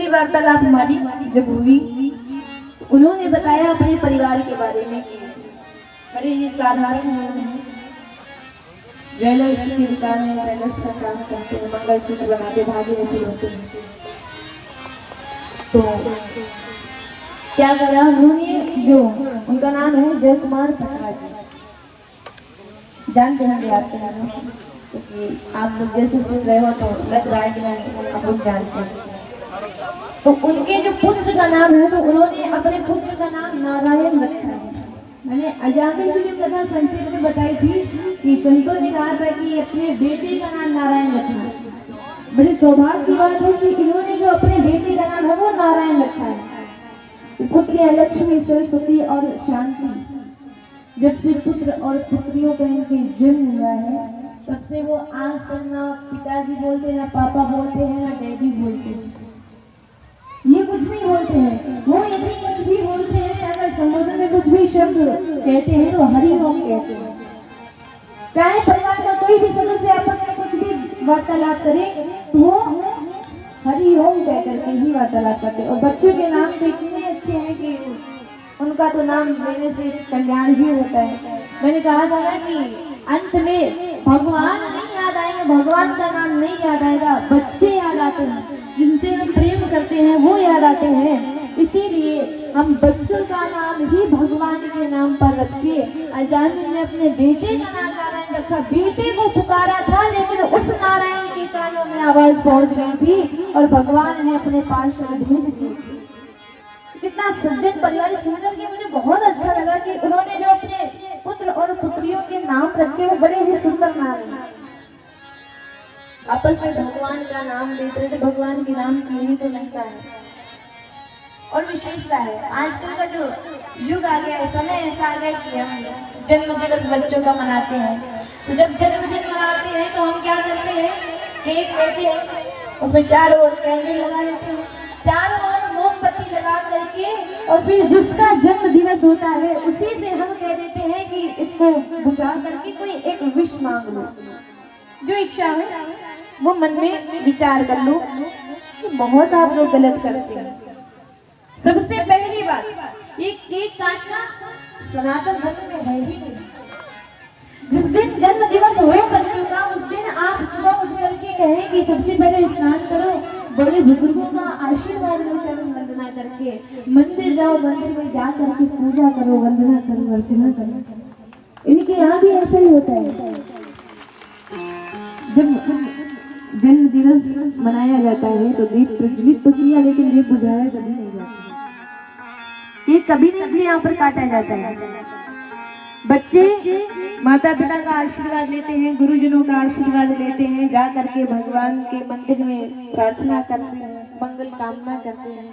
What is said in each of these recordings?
से वार्तालाप हमारी जब हुई, उन्होंने बताया अपने परिवार के बारे में। बड़े ही साधारण हैं, ज्वेलर्स की दुकान है, ज्वेलर्स का काम करते हैं, मंगलसूत्र बनाते, भागीरथी होते हैं। तो क्या करा उन्होंने, जो उनका नाम है जय कुमार प्रसाद जी, जानते हैं आपके नाम, क्योंकि आप लोग जैसे सुन रहे हो तो लग रहा है कि आप लोग जानते हैं। तो उनके जो पुत्र का नाम है, तो उन्होंने अपने पुत्र का नाम नारायण रखा है। मैंने अजामिल की जो कथा संक्षेप में बताई थी कि संतों ने कहा था कि अपने बेटे का नाम नारायण रखना। बड़ी सौभाग्य की बात है कि इन्होंने जो अपने बेटे का नाम है वो नारायण रखा है। पुत्र है लक्ष्मी, सरस्वती और शांति। जब से पुत्र और पुत्रियों का इनके जन्म हुआ है, तब से वो आज तक ना पिताजी बोलते हैं, ना पापा बोलते हैं, ना डैडी बोलते हैं। ये कुछ नहीं बोलते हैं। वो यदि कुछ भी बोलते हैं, अगर संबोधन में कुछ भी शब्द कहते हैं तो हरि ओम कहते हैं। चाहे परिवार का कोई भी सदस्य आपस में कुछ भी वार्तालाप करे तो वो हरि ओम कह करके ही वार्तालाप करते हैं। और बच्चों के नाम तो इतने अच्छे हैं कि उनका तो नाम लेने से कल्याण ही होता है। मैंने कहा था ना कि अंत में भगवान नहीं याद आएंगे, भगवान का नाम नहीं याद आएगा, बच्चे याद आते हैं, जिनसे हम प्रेम करते हैं वो याद आते हैं। इसीलिए हम बच्चों का नाम ही भगवान के नाम पर रखे। अजामिल ने अपने बेटे का नाम नारायण रखा। बेटे को पुकारा था, लेकिन उस नारायण के कानों में आवाज पहुंच गई थी और भगवान ने अपने पास भेज दी। कितना सज्जन परिवार सुनकर के मुझे बहुत अच्छा लगा कि उन्होंने जो अपने पुत्र और पुत्रियों के नाम रखे वो बड़े ही सुंदर नाम हैं। आपस में भगवान का नाम लेते थे, भगवान के नाम की ही तो लगता है। और विशेषता है, आजकल का जो युग आ गया है, समय ऐसा आ गया कि हम जन्म दिवस बच्चों का मनाते हैं। तो जब जन्मदिन मनाते हैं तो हम क्या करते हैं, केक लेते हैं, उसमें चारों ओर कैंडल लगा लेते हैं, चारों ओर मोमबत्ती लगा करके, और फिर जिसका जन्म दिवस होता है उसी से हम कह देते हैं कि इसको बुझा करके कोई एक विश मांग लो, जो इच्छा है वो मन में विचार कर लो। बहुत आप लोग गलत करते हैं। सबसे पहली बात, ये केक काटना सनातन धर्म में है ही नहीं। जिस दिन जन्म दिवस हो बच्चों का, उस दिन आप सुबह उठ करके कहें कि सबसे पहले स्नान करो, बड़े बुजुर्गों का आशीर्वाद लो, चरण वंदना करके मंदिर जाओ, मंदिर में जा करके पूजा करो, वंदना करो, अर्चना करो। इनके यहाँ भी ऐसा ही होता है। जब जन्म दिवस मनाया जाता है तो दीप प्रज्वलित तो किया, लेकिन दीप बुझाया कभी नहीं जाता। ये कभी नहीं यहाँ पर काटा जाता है। बच्चे माता पिता का आशीर्वाद लेते हैं, गुरुजनों का आशीर्वाद लेते हैं, जा करके भगवान के मंदिर में प्रार्थना करते हैं, मंगल कामना करते हैं,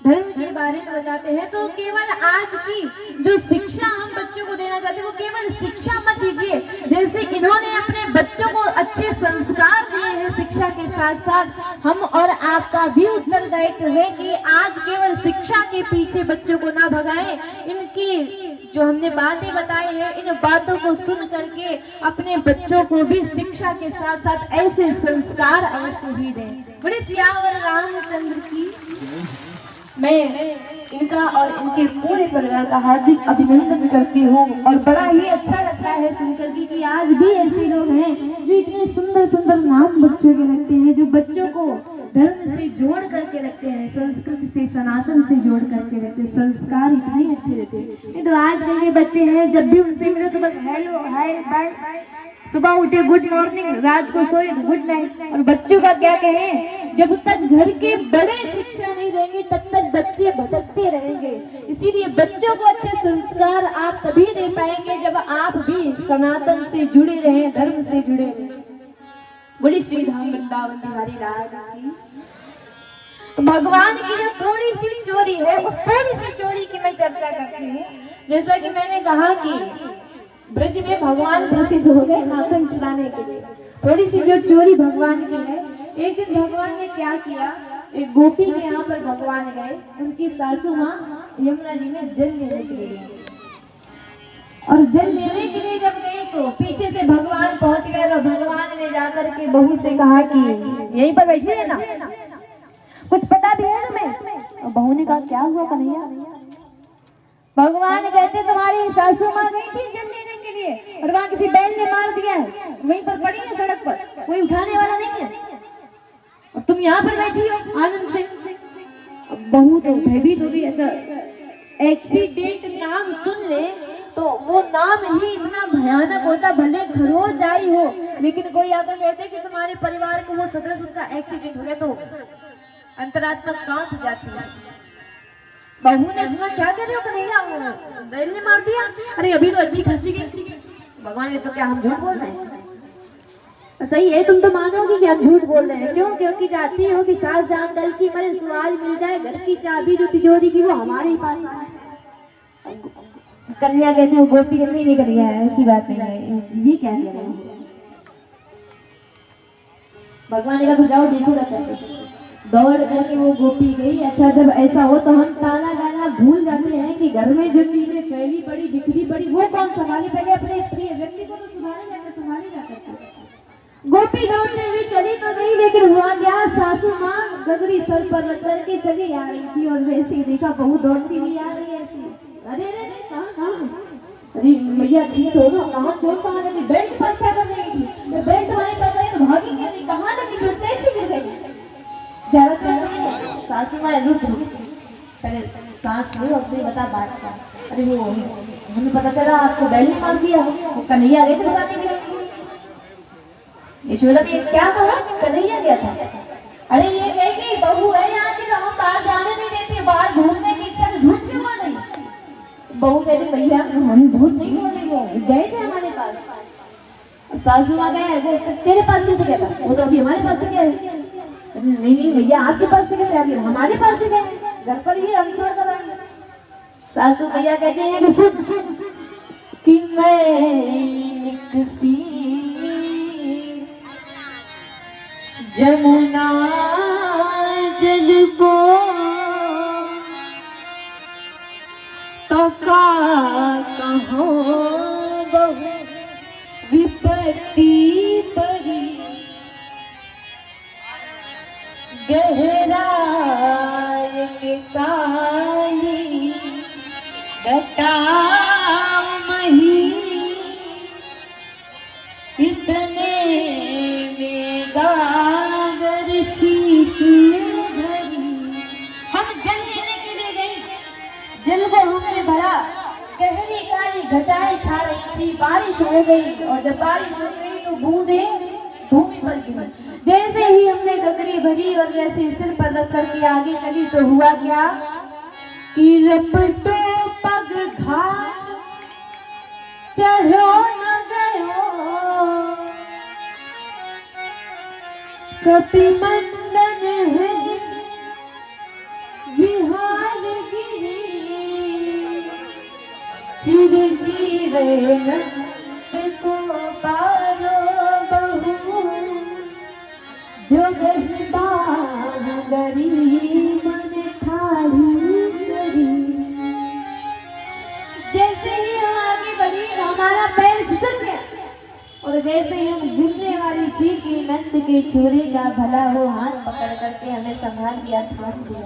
धर्म के बारे में बताते हैं। तो केवल आज की जो शिक्षा हम बच्चों को देना चाहते हैं, वो केवल शिक्षा मत दीजिए। जैसे इन्होंने अपने बच्चों को अच्छे संस्कार दिए हैं, शिक्षा के साथ साथ हम और आपका भी उत्तरदायित्व है कि आज केवल शिक्षा के पीछे बच्चों को ना भगाएं। इनकी जो हमने बातें बताई हैं, इन बातों को सुन करके अपने बच्चों को भी शिक्षा के साथ साथ ऐसे संस्कार अवश्य ही दें। बड़े सियावर रामचंद्र की मैं इनका और इनके पूरे परिवार का हार्दिक अभिनंदन करती हूँ। और बड़ा ही अच्छा लगता है सुनकर कि आज भी ऐसे लोग हैं जो इतने सुंदर सुंदर नाम बच्चों के रखते हैं, जो बच्चों को धर्म से जोड़ करके रखते हैं, संस्कृति से, सनातन से जोड़ करके रखते हैं, संस्कार इतने अच्छे रहते हैं। नहीं तो आजकल के बच्चे हैं, जब भी उनसे मिले तो बस हेलो, हाय, बाय, सुबह उठे गुड मॉर्निंग, रात को सोए गुड नाइट। और बच्चों का क्या कहें, जब तक घर के बड़े शिक्षा नहीं देंगे तब तक बच्चे भटकते रहेंगे। इसीलिए बच्चों को अच्छे संस्कार आप तभी दे पाएंगे जब आप भी सनातन से जुड़े रहें, धर्म से जुड़े रहें। बोली श्री धाम वृंदावन बिहारी राज की। तो भगवान की जो थोड़ी सी चोरी है, उस थोड़ी सी चोरी की मैं चर्चा करती हूँ। जैसा कि मैंने कहा कि ब्रज में भगवान प्रसिद्ध हो गए माखन चुराने के लिए। थोड़ी सी जो चोरी भगवान की है, एक दिन भगवान ने क्या किया, एक गोपी के यहाँ पर भगवान गए, उनकी सासू माँ यमुना जी में जल लेने के लिए, और जल लेने के लिए जब गए तो पीछे से भगवान पहुंच गए और भगवान ने जाकर के बहू से कहा कि यहीं पर बैठी है ना, कुछ पता भी है और बहू ने कहा क्या हुआ कन्हैया? भगवान कहते तुम्हारी सासू माँ गई थी जल लेने के लिए और वहाँ किसी बैल ने मार दिया है, वहीं पर पड़ी है सड़क पर, कोई उठाने वाला नहीं है और तुम यहाँ पर बैठी हो आनंद से। बहू तो भयभीत हो गई। अच्छा एक्सीडेंट नाम सुन ले तो वो नाम ही इतना भयानक होता, भले खरोच आई हो लेकिन कोई आकर कहते कि तुम्हारे परिवार को वो सदस्य उनका एक्सीडेंट हो गया तो अंतरात्मा कांप जाती है। बहू ने सुना क्या कह रहे हो कन्हैया, बैल ने मार दिया? अरे अभी तो अच्छी खासी गई। भगवान ने तो क्या हम झूठ बोल रहे हैं? सही है, तुम तो मानोगे कि हम झूठ बोल रहे हैं। क्यों? क्योंकि चाहती हो कि सास जान दल की मरे सुहाग मिल जाए, घर की चाबी जो तिजोरी की वो हमारे ही पास है। कन्या कहते हो गोपी कहते नहीं कन्या है, ऐसी बात नहीं है। ये क्या कह रहे हैं? भगवान ने कहा तो जाओ देखो रहता। दौड़ करके वो गोपी गई। अच्छा जब ऐसा हो तो हम ताना गाना भूल जाते हैं कि घर में जो चीजें फैली पड़ी बिखरी पड़ी वो कौन संभाले? पहले अपने प्रिय व्यक्ति को तो संभाले जाकर। गोपी दौड़ते हुए चली तो गई लेकिन हुआ क्या, सासू माँ गगरी सर पर रख करके चली आ रही थी और वैसे ही देखा बहू दौड़ती हुई आ रही है ऐसी। अरे कहाँ? अरे भैया ठीक हो ना, कहाँ चोट कहाँ लगी? बेल्ट पास क्या कर रही थी? बेल्ट तुम्हारे पास आई तो भागी क्यों नहीं? कहाँ लगी चोट? कैसे गिर गई? ज्यादा चोट सासू माँ रुक पहले सांस लो अपनी बता बात का। अरे वो हमें पता चला आपको बैल ने मार दिया। वो कन्हैया गए थे बताने के लिए। यशोदा ने क्या कहा? कन्हैया गया था। अरे ये कहेगी बहू है यहाँ की तो हम बाहर जाने नहीं देते, बाहर घूमने की इच्छा से झूठ क्यों बोल रही? बहू कहती भैया हम झूठ नहीं बोल रही, वो गए थे हमारे पास। सासू माँ गए तेरे पास कैसे गया था? वो तो अभी हमारे पास से गया है। नहीं भैया आपके पास से गए, अभी हमारे पास से गए, घर पर ही हम छोड़ कर आए। सासू भैया कहते हैं कि सुन कि मैं किसी जमुना जल को तो कहो बहु विपत्ति परी गहराई काली घटा मही इतने में गागर शीश भरी। हम जल लेने के लिए गए, जल को हमने भरा, गहरी काली घटाएं छा रही थी, बारिश हो गई और जब बारिश हो गई तो बूंदे भूमि पर गिरी। जैसे ही हमने गगरी भरी और जैसे सिर पर रख करके आगे चली तो हुआ क्या कि रपटो पग घाट चढ़ो न गयो कपि मंडन है विहार गिरी चिरजीवन को पारो बहु जो गरी मन ठाड़ी करी। जैसे ही हम आगे बढ़ी हमारा पैर फिसल गया और जैसे ही हम गिरने वाली थी कि नंद के छोरे का भला हो हाथ पकड़ करके हमें संभाल दिया, थाम दिया।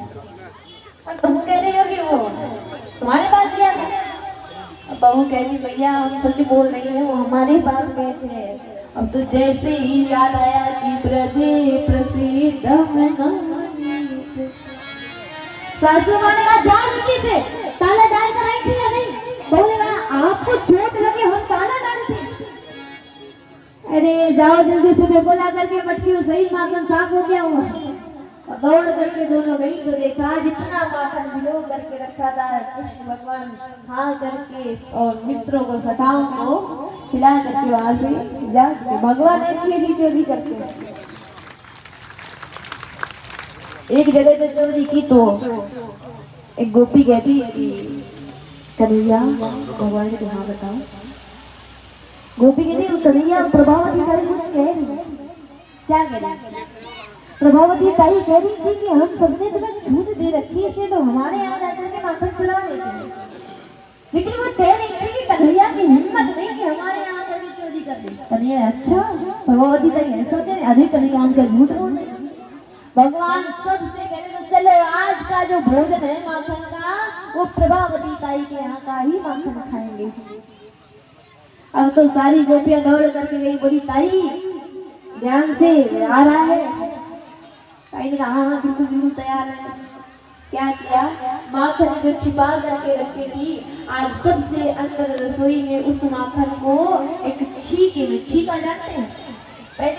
और तुम कह रही हो कि वो तुम्हारे पास गया था? बहू कहती भैया हम सच बोल रही हैं, वो हमारे पास गए थे। अब तो जैसे ही याद आया कि ब्रजे प्रसिद्ध सासू माँ ने कहा जा नीचे से ताला डाल कर आई थी या नहीं? बहू ने कहा आपको चोट लगे हम ताला डालते। अरे जाओ जल्दी से देखो ला करके मटकी सही माखन साफ हो गया हुआ। और दौड़ करके दोनों गई तो देखा जितना माखन भिगो करके रखा था कृष्ण भगवान खा करके और मित्रों को सखाओं को खिला करके वहां से जा। भगवान ऐसी चोरी करते हैं। एक जगह पे चोरी की तो एक गोपी कहती है कि कन्हैया भगवान ने कहा बताओ। गोपी कहती कन्हैया प्रभावती ताई कुछ कह रही है। क्या कह रही? प्रभावती ताई कह रही थी कि हम सबने तुम्हें छूट दे रखी है तो हमारे यहाँ जाकर के माखन चुरा लेते हैं, लेकिन वो कह रही थी कि कन्हैया की हिम्मत नहीं कि हमारे यहाँ जाकर चोरी कर दे। कन्हैया अच्छा प्रभावती ताई ऐसा कह रही? अरे कन्हैया हम क्या झूठ बोल रहे? भगवान सबसे कहते तो चलो आज का जो भोजन है माखन का, वो प्रभावती ताई के यहाँ का ही माखन खाएंगे। अब तो सारी गोपियां दौड़ करके गई, बोली ताई ध्यान से आ रहा है। ताई ने कहा हाँ हाँ बिल्कुल बिल्कुल तैयार है। क्या किया, माखन जो छिपा करके रखी थी, आज सबसे अंदर रसोई में उस माखन को एक छीके में छीका जाते हैं।